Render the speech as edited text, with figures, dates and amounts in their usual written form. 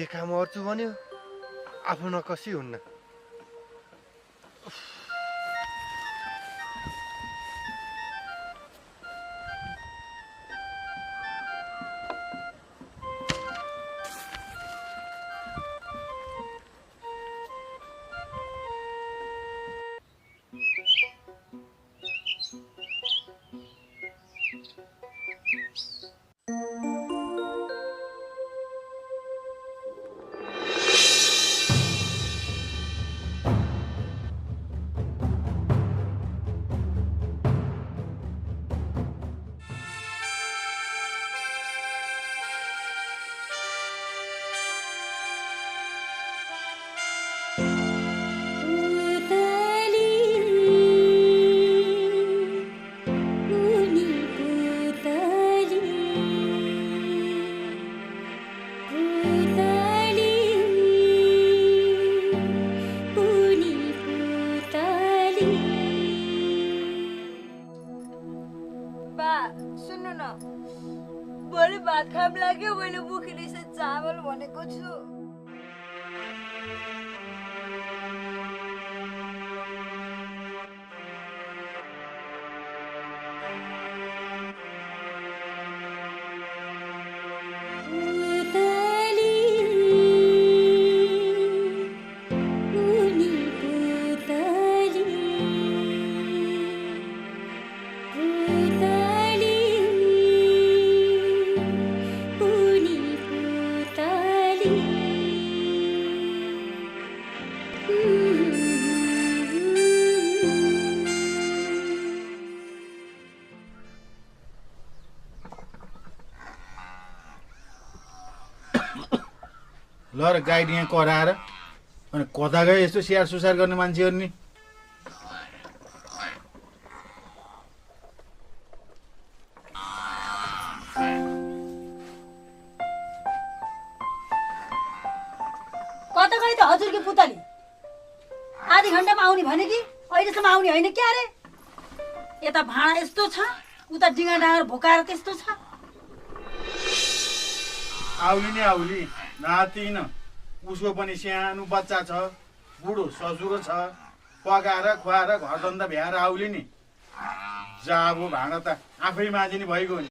देखा मर्छु भन्यो आफू नकसी हुन्न। सुन्नु न, भोलि भात खाम लाग्यो। मैले मुखिले चामल भनेको छु। ल र गाइड यहाँ कराएर अनि कता गयो यस्तो स्याहार सुसार गर्ने मान्छेहरू नि। कता गयो त हजुरकी पुतली? आधी घन्टामा आउने भने कि अहिलेसम्म आउने होइन क्या रे? यता भाँडा यस्तो छ, उता डिँगा डाँगर भोकाएर त्यस्तो छ। आउली नि आउली नातिन, उसको पनि सानो बच्चा छ, बुढो ससुरो छ, पकाएर खुवाएर घरधन्दा भ्याएर आउली नि। जाबो भाँडा त आफै माझिने भइगयो नि।